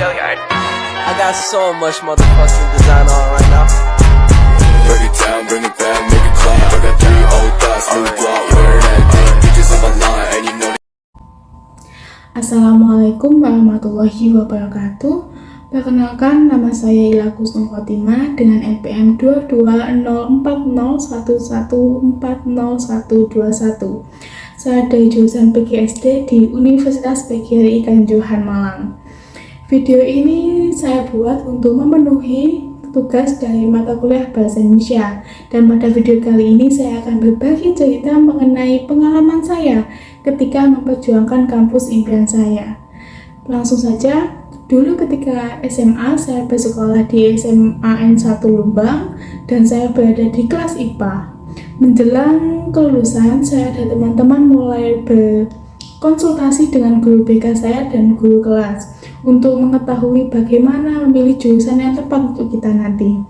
I got so much motherfucking design on right now. Break it down, bring it back, make it clap. I got 3 old thoughts, new block, wear that thing. Bitches on my line, and you know. Assalamualaikum warahmatullahi wabarakatuh. Perkenalkan, nama saya Ila Kusnul Khotimah dengan NPM 220401140121. Saya dari jurusan PGSD di Universitas PGRI Kanjuruhan Malang. Video ini saya buat untuk memenuhi tugas dari mata kuliah Bahasa Indonesia. Dan pada video kali ini saya akan berbagi cerita mengenai pengalaman saya ketika memperjuangkan kampus impian saya. Langsung saja. Dulu ketika SMA, saya bersekolah di SMA N1 Lumbang dan saya berada di kelas IPA. Menjelang kelulusan, saya dan teman-teman mulai berkonsultasi dengan guru BK saya dan guru kelas untuk mengetahui bagaimana memilih jurusan yang tepat untuk kita nanti.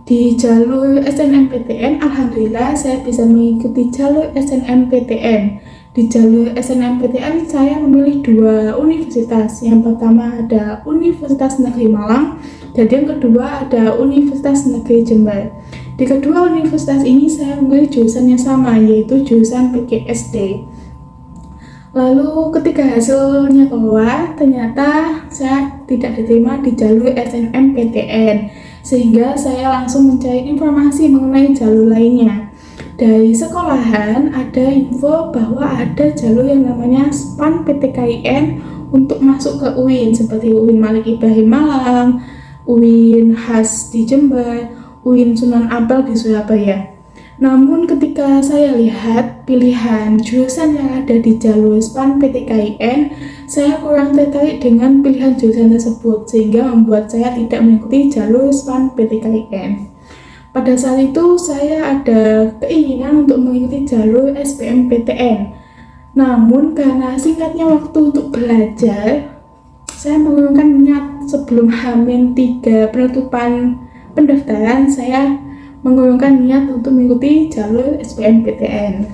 Di jalur SNMPTN, alhamdulillah saya bisa mengikuti jalur SNMPTN. Di jalur SNMPTN saya memilih 2 universitas. Yang pertama ada Universitas Negeri Malang dan yang kedua ada Universitas Negeri Jember. Di kedua universitas ini saya memilih jurusan yang sama, yaitu jurusan PGSD. Lalu ketika hasilnya keluar, ternyata saya tidak diterima di jalur SNMPTN, sehingga saya langsung mencari informasi mengenai jalur lainnya. Dari sekolahan ada info bahwa ada jalur yang namanya SPAN PTKIN untuk masuk ke UIN, seperti UIN Malik Ibrahim Malang, UIN HAS di Jember, UIN Sunan Ampel di Surabaya. Namun ketika saya lihat pilihan jurusan yang ada di jalur SPAN PTKIN, saya kurang tertarik dengan pilihan jurusan tersebut, sehingga membuat saya tidak mengikuti jalur SPAN PTKIN. Pada saat itu saya ada keinginan untuk mengikuti jalur SBMPTN. Namun karena singkatnya waktu untuk belajar, saya mengurungkan niat sebelum H-3 penutupan pendaftaran, saya mengurungkan niat untuk mengikuti jalur SBMPTN.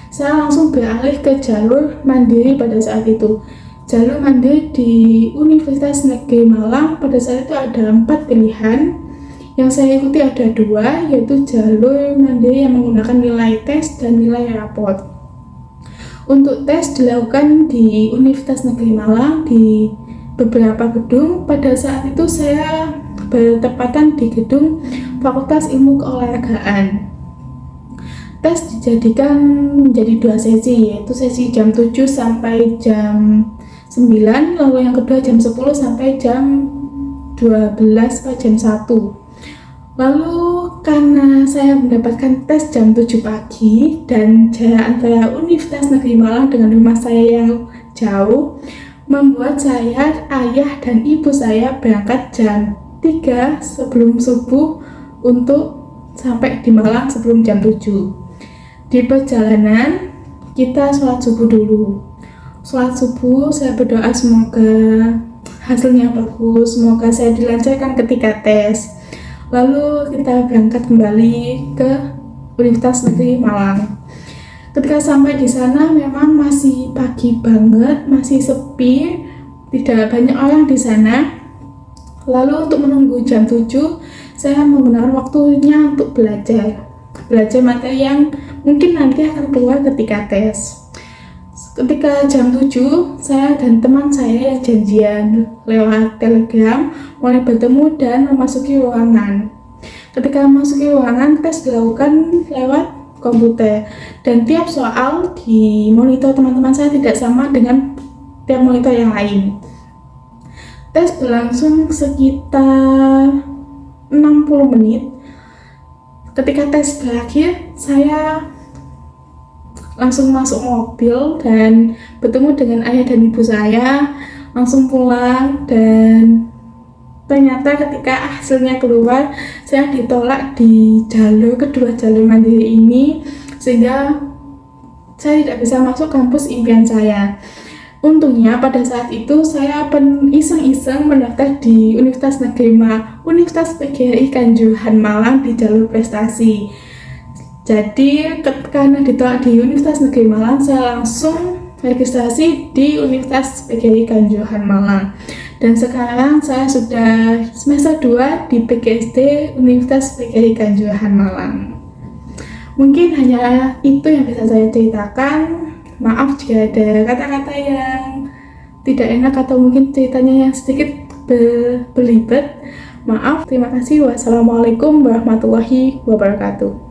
Saya langsung beralih ke jalur mandiri pada saat itu. Jalur mandiri di Universitas Negeri Malang pada saat itu ada 4 pilihan. Yang saya ikuti ada 2, yaitu jalur mandiri yang menggunakan nilai tes dan nilai raport. Untuk tes dilakukan di Universitas Negeri Malang di beberapa gedung. Pada saat itu saya bertepatan di gedung Fakultas Ilmu Keolahragaan. Tes dijadikan menjadi 2 sesi, yaitu sesi jam 7 sampai jam 9, lalu yang kedua jam 10 sampai jam 12 atau jam 1. Lalu karena saya mendapatkan tes jam 7 pagi dan jarak antara Universitas Negeri Malang dengan rumah saya yang jauh, membuat saya, ayah, dan ibu saya berangkat jam 3 sebelum subuh untuk sampai di Malang sebelum jam 7. Di perjalanan, kita sholat subuh dulu. Sholat subuh, saya berdoa semoga hasilnya bagus, semoga saya dilancarkan ketika tes. Lalu kita berangkat kembali ke Universitas Negeri Malang. Ketika sampai di sana memang masih pagi banget, masih sepi, tidak banyak orang di sana. Lalu untuk menunggu jam 7, saya menggunakan waktunya untuk belajar materi yang mungkin nanti akan keluar ketika tes. Ketika jam 7, saya dan teman saya yang janjian lewat Telegram mulai bertemu dan memasuki ruangan. Ketika memasuki ruangan, tes dilakukan lewat komputer. Dan tiap soal di monitor teman-teman saya tidak sama dengan tiap monitor yang lain. Tes berlangsung sekitar 60 menit. Ketika tes berakhir, saya langsung masuk mobil dan bertemu dengan ayah dan ibu saya, langsung pulang. Dan ternyata ketika hasilnya keluar, saya ditolak di kedua jalur mandiri ini, sehingga saya tidak bisa masuk kampus impian saya. Untungnya pada saat itu saya iseng-iseng mendaftar di Universitas PGRI Kanjuruhan Malang di jalur prestasi. Jadi karena ditolak di Universitas Negeri Malang, saya langsung registrasi di Universitas PGRI Kanjuruhan Malang. Dan sekarang saya sudah semester 2 di PGSD Universitas PGRI Kanjuruhan Malang. Mungkin hanya itu yang bisa saya ceritakan. Maaf jika ada kata-kata yang tidak enak atau mungkin ceritanya yang sedikit belibet. Maaf, terima kasih. Wassalamualaikum warahmatullahi wabarakatuh.